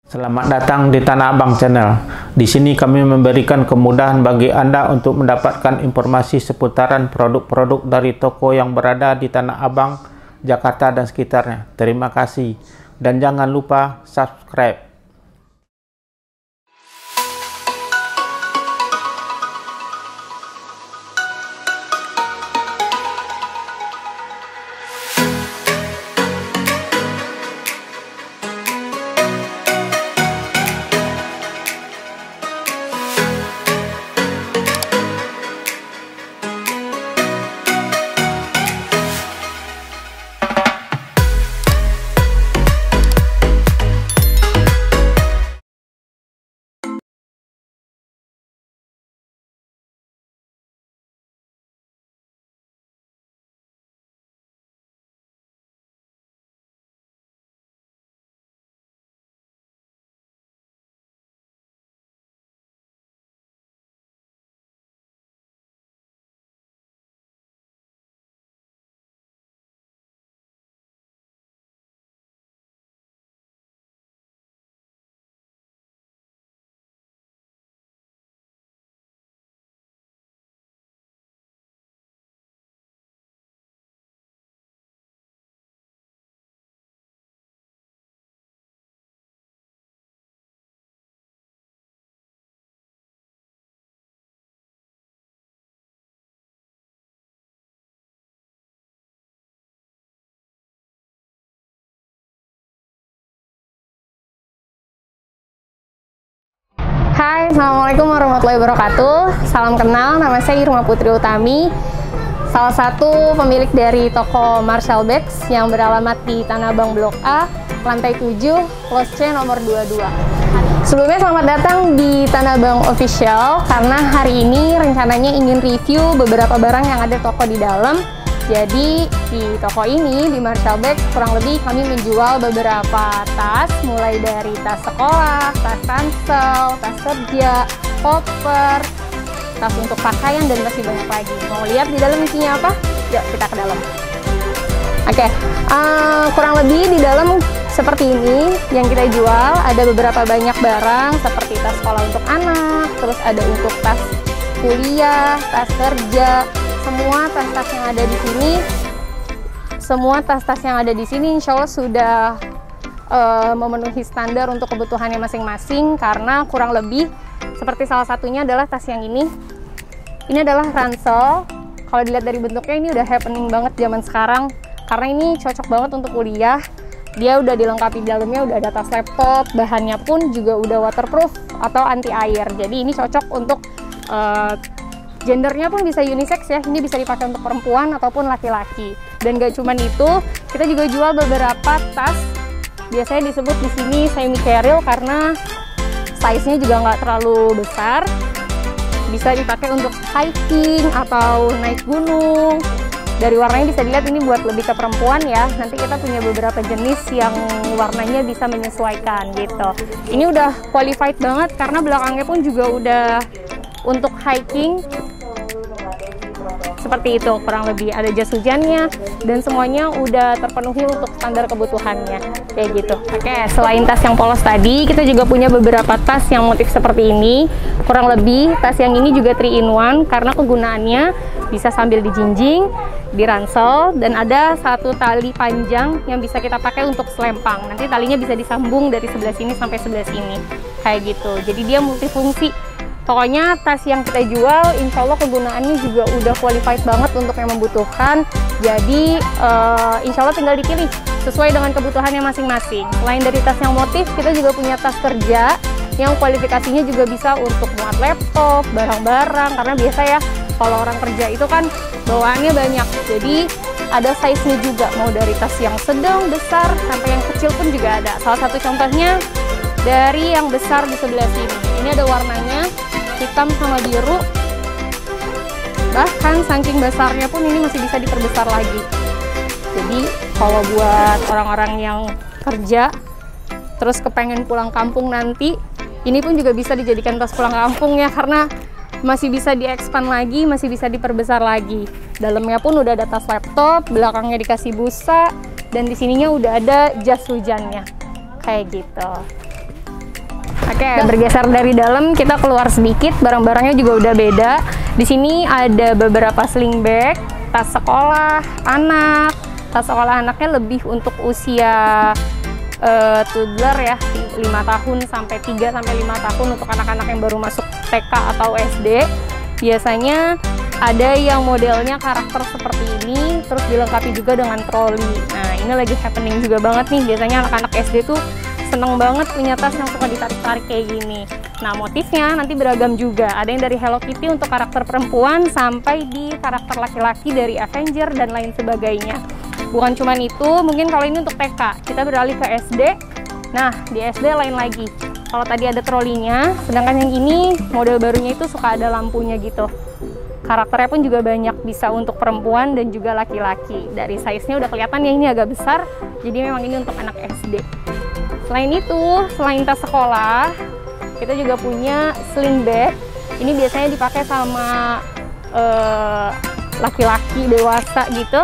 Selamat datang di Tanah Abang Channel. Di sini kami memberikan kemudahan bagi Anda untuk mendapatkan informasi seputaran produk-produk dari toko yang berada di Tanah Abang, Jakarta dan sekitarnya. Terima kasih dan jangan lupa subscribe. Hai, Assalamualaikum warahmatullahi wabarakatuh. Salam kenal, nama saya Irma Putri Utami, salah satu pemilik dari toko Marshall Bags yang beralamat di Tanah Abang Blok A, lantai 7, Los C nomor 22. Sebelumnya selamat datang di Tanah Abang Official, karena hari ini rencananya ingin review beberapa barang yang ada toko di dalam. Jadi di toko ini, di Marshall Bags, kurang lebih kami menjual beberapa tas, mulai dari tas sekolah, tas ransel, tas kerja, koper, tas untuk pakaian, dan masih banyak lagi. Mau lihat di dalam isinya apa? Yuk kita ke dalam. Oke, kurang lebih di dalam seperti ini yang kita jual. Ada beberapa banyak barang seperti tas sekolah untuk anak, terus ada untuk tas kuliah, tas kerja. Semua tas-tas yang ada di sini, insya Allah sudah memenuhi standar untuk kebutuhannya masing-masing, karena kurang lebih seperti salah satunya adalah tas yang ini. Ini adalah ransel. Kalau dilihat dari bentuknya, ini udah happening banget zaman sekarang, karena ini cocok banget untuk kuliah. Dia udah dilengkapi di dalamnya, udah ada tas laptop, bahannya pun juga udah waterproof atau anti air. Jadi ini cocok untuk gendernya pun bisa unisex ya, ini bisa dipakai untuk perempuan ataupun laki-laki. Dan gak cuman itu, kita juga jual beberapa tas. Biasanya disebut di sini semi carry karena size-nya juga nggak terlalu besar. Bisa dipakai untuk hiking atau naik gunung. Dari warnanya bisa dilihat ini buat lebih ke perempuan ya. Nanti kita punya beberapa jenis yang warnanya bisa menyesuaikan gitu. Ini udah qualified banget karena belakangnya pun juga udah untuk hiking. Seperti itu, kurang lebih ada jas hujannya dan semuanya udah terpenuhi untuk standar kebutuhannya kayak gitu. Oke, selain tas yang polos tadi, kita juga punya beberapa tas yang motif seperti ini. Kurang lebih tas yang ini juga 3 in 1 karena kegunaannya bisa sambil dijinjing, diransel, dan ada satu tali panjang yang bisa kita pakai untuk selempang. Nanti talinya bisa disambung dari sebelah sini sampai sebelah sini kayak gitu. Jadi dia multifungsi. Pokoknya tas yang kita jual, insya Allah kegunaannya juga udah qualified banget untuk yang membutuhkan. Jadi insya Allah tinggal dipilih sesuai dengan kebutuhannya masing-masing. Selain dari tas yang motif, kita juga punya tas kerja yang kualifikasinya juga bisa untuk muat laptop, barang-barang. Karena biasa ya, kalau orang kerja itu kan bawaannya banyak. Jadi ada size-nya juga, mau dari tas yang sedang, besar, sampai yang kecil pun juga ada. Salah satu contohnya dari yang besar di sebelah sini. Ini ada warnanya hitam sama biru, bahkan saking besarnya pun ini masih bisa diperbesar lagi. Jadi kalau buat orang-orang yang kerja terus kepengen pulang kampung nanti, ini pun juga bisa dijadikan tas pulang kampung ya, karena masih bisa diekspan lagi, masih bisa diperbesar lagi. Dalamnya pun udah ada tas laptop, belakangnya dikasih busa, dan di sininya udah ada jas hujannya kayak gitu. Oke, bergeser dari dalam kita keluar sedikit, barang-barangnya juga udah beda. Di sini ada beberapa sling bag, tas sekolah anak. Tas sekolah anaknya lebih untuk usia toddler ya, 5 tahun sampai 3 sampai 5 tahun untuk anak-anak yang baru masuk TK atau SD. Biasanya ada yang modelnya karakter seperti ini, terus dilengkapi juga dengan troli. Nah, ini lagi happening juga banget nih. Biasanya anak-anak SD tuh seneng banget punya tas yang suka ditarik-tarik kayak gini. Nah, motifnya nanti beragam juga. Ada yang dari Hello Kitty untuk karakter perempuan sampai di karakter laki-laki dari Avenger dan lain sebagainya. Bukan cuma itu, mungkin kalau ini untuk TK, kita beralih ke SD. Nah, di SD lain lagi. Kalau tadi ada trolinya, sedangkan yang ini model barunya itu suka ada lampunya gitu. Karakternya pun juga banyak, bisa untuk perempuan dan juga laki-laki. Dari size-nya udah kelihatan ya, ini agak besar, jadi memang ini untuk anak SD. Selain itu, selain tas sekolah, kita juga punya sling bag. Ini biasanya dipakai sama laki-laki dewasa gitu,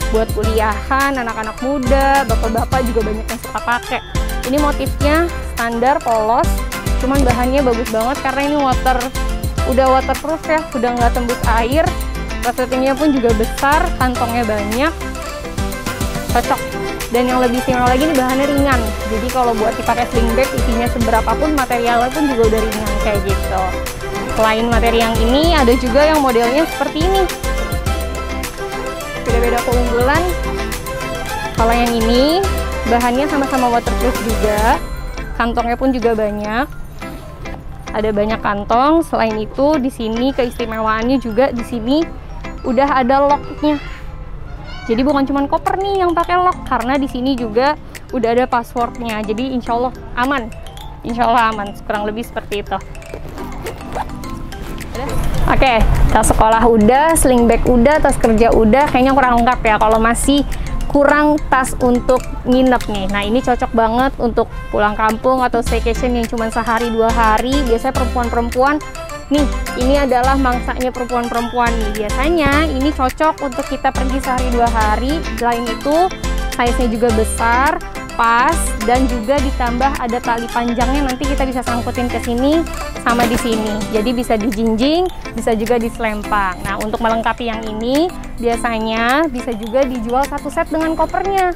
buat kuliahan, anak-anak muda, bapak-bapak juga banyak yang suka pakai. Ini motifnya standar polos, cuman bahannya bagus banget karena ini udah waterproof ya, udah nggak tembus air. Resletingnya pun juga besar, kantongnya banyak, cocok. Dan yang lebih istimewa lagi nih, bahannya ringan. Jadi kalau buat dipakai sling bag, isinya seberapapun materialnya pun juga udah ringan kayak gitu. Selain materi yang ini, ada juga yang modelnya seperti ini. Beda-beda keunggulan. Kalau yang ini bahannya sama-sama waterproof juga, kantongnya pun juga banyak. Ada banyak kantong. Selain itu, di sini keistimewaannya juga di sini udah ada locknya. Jadi bukan cuma koper nih yang pakai lock, karena di sini juga udah ada passwordnya. Jadi insya Allah aman, insya Allah aman. Kurang lebih seperti itu. Oke, tas sekolah udah, sling bag udah, tas kerja udah. Kayaknya kurang lengkap ya kalau masih kurang tas untuk nginep nih. Nah, ini cocok banget untuk pulang kampung atau staycation yang cuma sehari 2 hari. Biasanya perempuan-perempuan nih, ini adalah mangsanya perempuan-perempuan nih. Biasanya ini cocok untuk kita pergi sehari 2 hari. Selain itu, size-nya juga besar, pas, dan juga ditambah ada tali panjangnya. Nanti kita bisa sangkutin ke sini sama di sini. Jadi bisa dijinjing, bisa juga diselempang. Nah, untuk melengkapi yang ini, biasanya bisa juga dijual satu set dengan kopernya.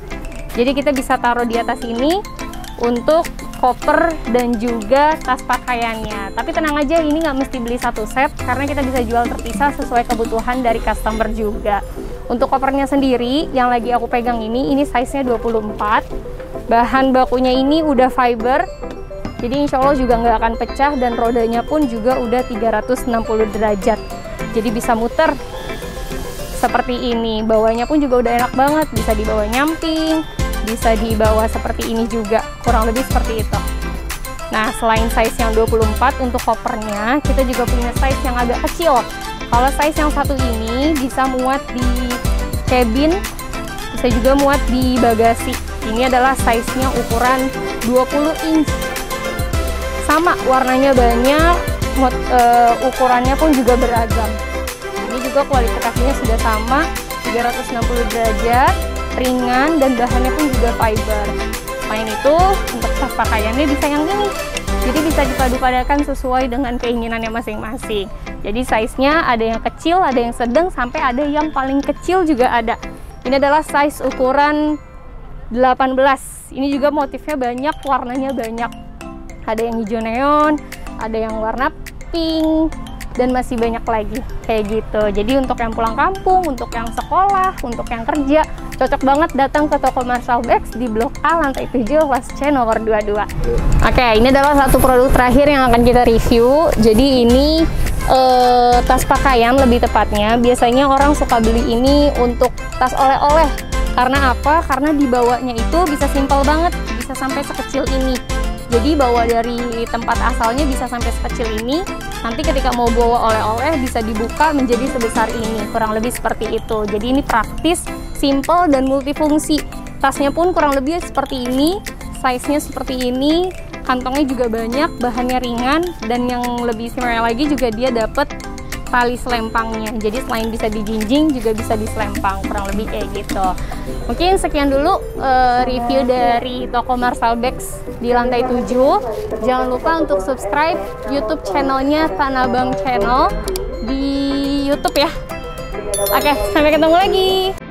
Jadi kita bisa taruh di atas ini untuk koper dan juga tas pakaiannya. Tapi tenang aja, ini nggak mesti beli satu set karena kita bisa jual terpisah sesuai kebutuhan dari customer juga. Untuk kopernya sendiri yang lagi aku pegang ini size-nya 24. Bahan bakunya ini udah fiber, jadi insya Allah juga nggak akan pecah, dan rodanya pun juga udah 360 derajat. Jadi bisa muter seperti ini. Bawanya pun juga udah enak banget, bisa dibawa nyamping, bisa dibawa seperti ini juga, kurang lebih seperti itu. Nah, selain size yang 24 untuk kopernya, kita juga punya size yang agak kecil. Kalau size yang satu ini bisa muat di cabin, bisa juga muat di bagasi. Ini adalah size-nya ukuran 20 inch. Sama, warnanya banyak, ukurannya pun juga beragam. Ini juga kualifikasinya sudah sama, 360 derajat, ringan, dan bahannya pun juga fiber. Selain itu, untuk tas pakaiannya bisa yang ini. Jadi bisa dipadu-padakan sesuai dengan keinginannya masing-masing. Jadi size-nya ada yang kecil, ada yang sedang, sampai ada yang paling kecil juga ada. Ini adalah size ukuran 18. Ini juga motifnya banyak, warnanya banyak. Ada yang hijau neon, ada yang warna pink, dan masih banyak lagi kayak gitu. Jadi untuk yang pulang kampung, untuk yang sekolah, untuk yang kerja, cocok banget datang ke toko Marshall Bags di Blok A lantai 7 Wash C nomor 22. Oke, ini adalah satu produk terakhir yang akan kita review. Jadi ini tas pakaian lebih tepatnya. Biasanya orang suka beli ini untuk tas oleh-oleh. Karena apa? Karena dibawanya itu bisa simpel banget, bisa sampai sekecil ini. Jadi bawa dari tempat asalnya bisa sampai sekecil ini. Nanti ketika mau bawa oleh-oleh bisa dibuka menjadi sebesar ini, kurang lebih seperti itu. Jadi ini praktis, simple, dan multifungsi. Tasnya pun kurang lebih seperti ini, size-nya seperti ini, kantongnya juga banyak, bahannya ringan, dan yang lebih istimewa lagi juga dia dapat tali selempangnya. Jadi selain bisa dijinjing juga bisa diselempang, kurang lebih kayak gitu. Mungkin sekian dulu review dari toko Marcel Bags di lantai 7. Jangan lupa untuk subscribe YouTube channelnya Tanah Abang Channel di YouTube ya. Oke, sampai ketemu lagi.